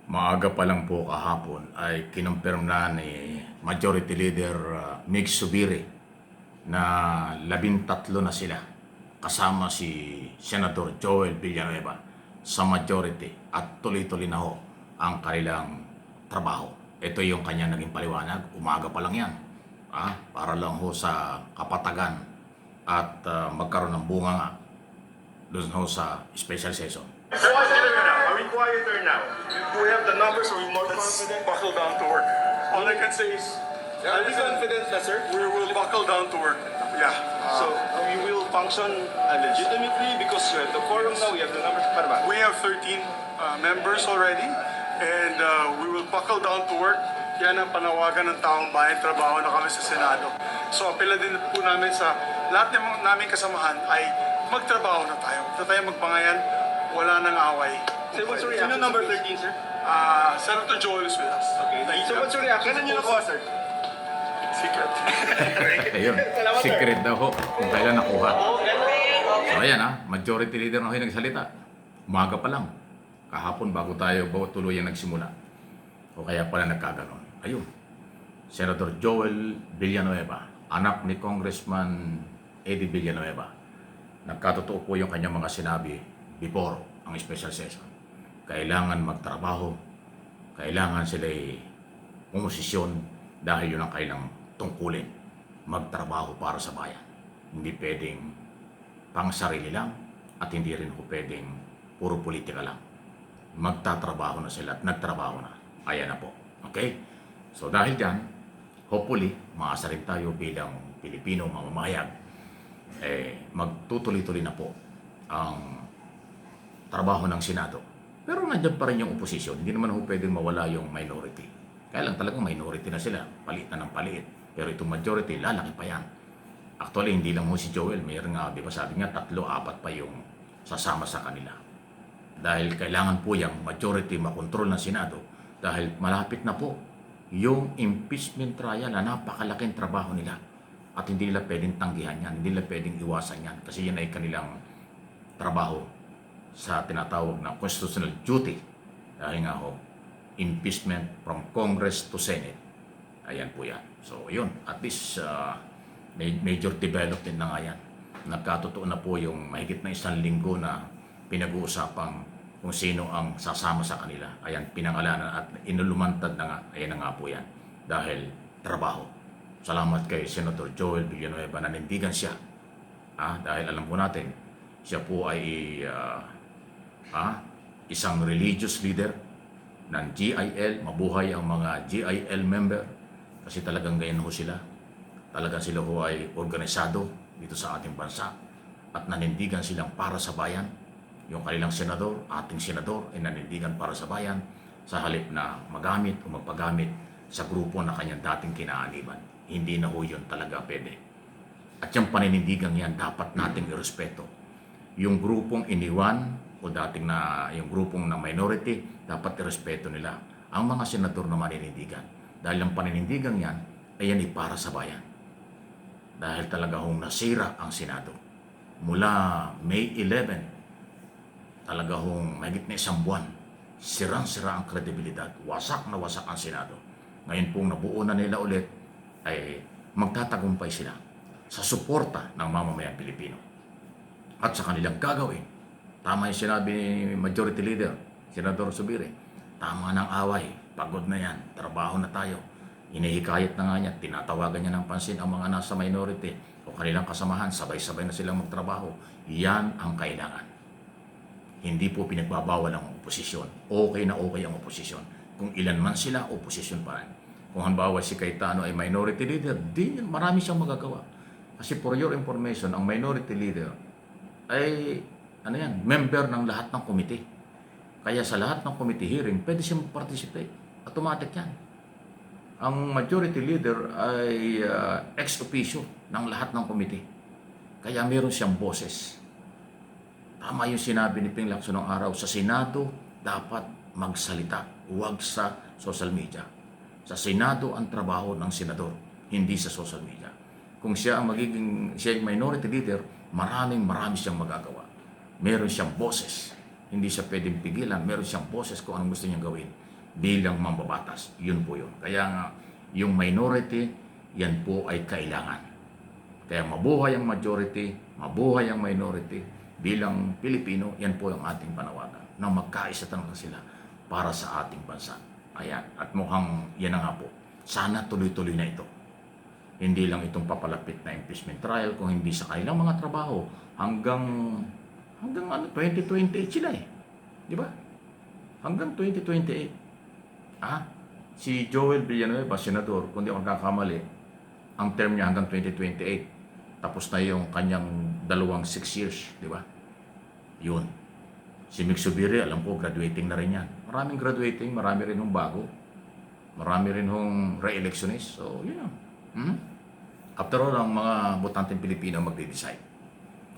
Maaga pa lang po kahapon ay kinumpirm na ni Majority Leader Mig Subiri na 13 na sila kasama si Senator Joel Villanueva sa majority at tuloy-tuloy na ho ang kanilang trabaho. Ito yung kanya naging paliwanag, umaga pa lang yan. Para lang ho sa kapatagan at magkaroon ng bunga nga doon ho sa special session. So what's it now? Are we quieter now? Do we have the numbers? Are we more confident? Buckle down to work. All I can say is, Are we confident na, sir? we will buckle down to work. Yeah. So, we will function legitimately because the quorum now, we have the numbers. Para ba? We have 13 members already, and we will buckle down to work. Yan ang panawagan ng taong bayan, trabaho na kami sa Senado. So apela din po namin sa lahat ng naming kasamahan ay magtrabaho na tayo. Huwag na tayo magpangayan, wala nang away. Sir, what's your reaction? Sino number 13, sir? Senator Joel is with us. Okay. So, what's your reaction? Kailan nyo nakuha, sir? Secret. Ayun, secret daw ho kung kailan nakuha. So ayan majority leader na ho yung nagsalita. Umaga pa lang. Kahapon bago tuluyan nagsimula. O kaya pala nagkaganon. Ayun, Senator Joel Villanueva, anak ni Congressman Eddie Villanueva. Nagkatotoo po yung kanyang mga sinabi before ang special session. Kailangan magtrabaho, kailangan sila'y pumosisyon dahil yun ang kailang tungkulin, magtrabaho para sa bayan. Hindi pwedeng pang sarili lang at hindi rin po pwedeng puro politika lang. Magtatrabaho na sila at nagtrabaho na. Ayan na po. Okay? So dahil dyan, hopefully, maasa rin tayo bilang Pilipino mamamayag, magtutuloy-tuloy na po ang trabaho ng Senado. Pero nandiyan pa rin yung oposisyon. Hindi naman po pwedeng mawala yung minority. Kaya lang talagang minority na sila. Palit na ng palit. Pero itong majority, lalaki pa yan. Actually, hindi lang mo si Joel. Mayroon nga, di ba sabi nga, 3-4 pa yung sasama sa kanila. Dahil kailangan po yung majority makontrol ng Senado. Dahil malapit na po yung impeachment trial na napakalaking trabaho nila. At hindi nila pwedeng tanggihan yan. Hindi nila pwedeng iwasan yan. Kasi yan ay kanilang trabaho sa tinatawag na constitutional duty. Dahil nga ho, impeachment from Congress to Senate. Ayan po yan. So yun, at least major development na nga yan. Nagkatotoo na po yung mahigit na 1 linggo na pinag-uusapang kung sino ang sasama sa kanila. Ayan, pinangalanan at inulumantad na nga. Ayan na nga po yan. Dahil trabaho. Salamat kay Senator Joel Villanueva, nanindigan siya. Dahil alam po natin, siya po ay isang religious leader ng GIL. Mabuhay ang mga GIL member kasi talagang ganyan ho sila. Talagang sila ho ay organisado dito sa ating bansa at nanindigan silang para sa bayan. Yung kanilang senador, ating senador ay nanindigan para sa bayan sa halip na magamit o magpagamit sa grupo na kanyang dating kinaaniban. Hindi na ho yun talaga pwede. At yung paninindigan yan dapat nating irespeto. Yung grupong iniwan o dating na yung grupong na minority, dapat irespeto nila ang mga senador na maninindigan. Dahil ang paninindigan yan ay yan para sa bayan. Dahil talaga hong nasira ang Senado. Mula May 11, talaga hong mahigit na 1 buwan, sirang-sira ang kredibilidad. Wasak na wasak ang Senado. Ngayon pong nabuo na nila ulit, ay magtatagumpay sila sa suporta ng mamamayang Pilipino at sa kanilang gagawin. Tama yung sinabi ni Majority Leader, Senador Subiri. Tama ng away, pagod na yan, trabaho na tayo. Inihikayat na nga niya, tinatawagan niya ng pansin ang mga nasa minority o kanilang kasamahan, sabay-sabay na silang magtrabaho. Yan ang kailangan. Hindi po pinagbabawal ang oposisyon. Okay na okay ang oposisyon. Kung ilan man sila, oposisyon pa rin. Kung halimbawa si Cayetano ay minority leader, marami siyang magagawa. Kasi for your information, ang minority leader ay member ng lahat ng committee. Kaya sa lahat ng committee hearing, pwede siyang participate. Automatic yan. Ang majority leader ay ex officio ng lahat ng committee. Kaya meron siyang boses. Tama yung sinabi ni Ping Lacson ng araw, sa Senado dapat magsalita, huwag sa social media. Sa Senado ang trabaho ng senador, hindi sa social media. Kung siya ang siya yung minority leader, marami siyang magagawa. Meron siyang boses. Hindi siya pwedeng pigilan, meron siyang boses kung anong gusto niyang gawin. bilang mambabatas. Yun po yun. Kaya nga, yung minority, yan po ay kailangan. Kaya mabuhay ang majority, mabuhay ang minority. Bilang Pilipino, yan po ang ating panawagan na magkaisa talaga sila para sa ating bansa. Ayan. At mukhang yan na nga po. Sana tuloy-tuloy na ito. Hindi lang itong papalapit na impeachment trial, kung hindi sa kanilang mga trabaho hanggang 2028 sila eh. Di ba? Hanggang 2028. Si Joel Villanueva, senador, kung di ako nagkakamali, ang term niya hanggang 2028. Tapos na yung kanyang 6 years, di ba? Yun. Si Mick Subiri, alam ko, graduating na rin yan. Maraming graduating, marami rin hong bago. Marami rin hong re-electionist. So, yun lang. After all, ang mga botanteng Pilipino magde-decide.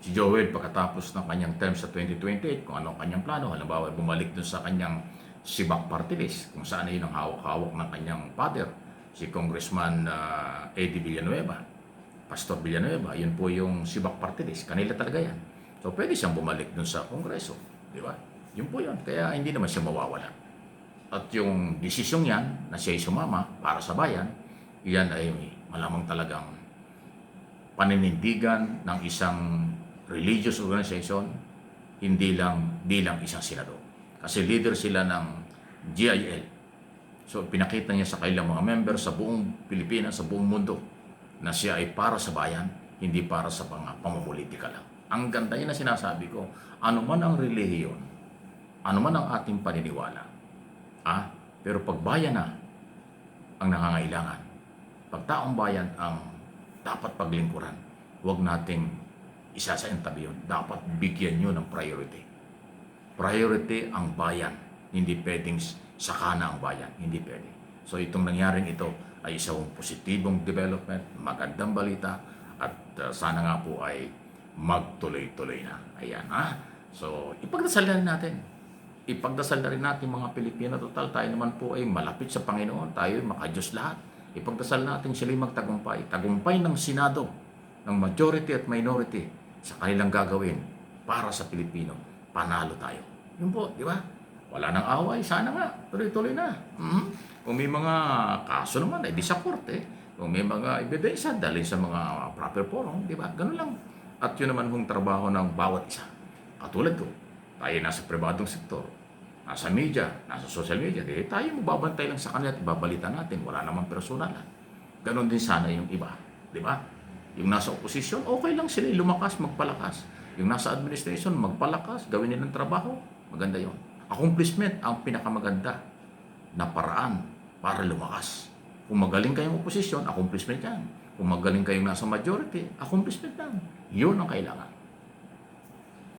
Si Joel, pagkatapos ng kanyang term sa 2028, kung ano ang kanyang plano, halimbawa, bumalik dun sa kanyang Sibak Party List, kung saan yun ang hawak-hawak ng kanyang father, si Congressman Eddie Villanueva, Pastor Villanueva, yun po yung Sibak Party List. Kanila talaga yan. So, pwede siyang bumalik dun sa Kongreso. Di ba? Yun po yun. Kaya hindi naman siya mawawala. At yung desisyong yan, na siya'y sumama para sa bayan, yan ay malamang talagang paninindigan ng isang religious organization, hindi lang bilang isang senador. Kasi leader sila ng GIL. So, pinakita niya sa kailang mga member sa buong Pilipinas, sa buong mundo, na siya ay para sa bayan, hindi para sa pamumulitika lang. Ang ganda yun na sinasabi ko, ano man ang relihiyon, ano man ang ating paniniwala, pero pag bayan na ang nangangailangan, pag taong bayan ang dapat paglingkuran, huwag nating isasaintabi yun. Dapat bigyan nyo ng priority. Priority ang bayan. Hindi pwedeng sakana ang bayan. Hindi pwede. So itong nangyaring ito ay isang positibong development, magandang balita, at sana nga po ay magtuloy-tuloy na. Ayan, So ipagdasal na rin natin. Ipagdasal na rin natin mga Pilipino. Total, tayo naman po ay malapit sa Panginoon. Tayo ay makadiyos lahat. Ipagdasal natin sila magtagumpay. Tagumpay ng Senado, ng majority at minority sa kanilang gagawin para sa Pilipino. Panalo tayo. Yun po, di ba? Wala nang away. Sana nga. Tuloy-tuloy na. Kung may mga kaso naman, di sa korte. Kung may mga ebidensya, dali sa mga proper forum. Di ba? Ganun lang. At yun naman kung trabaho ng bawat isa. Katulad ko, tayo nasa pribadong sektor, nasa media, nasa social media, tayo magbabantay lang sa kanila at ibabalita natin. Wala namang personalan. Ganon din sana yung iba. Di ba? Yung nasa oposisyon, okay lang sila lumakas, magpalakas. Yung nasa administration, magpalakas, gawin nilang trabaho. Maganda yon. Accomplishment ang pinakamaganda na paraan para lumakas. Kung magaling kayong oposisyon, accomplishment yan. Kung magaling kayong nasa majority, accomplishment yan. Yun ang kailangan.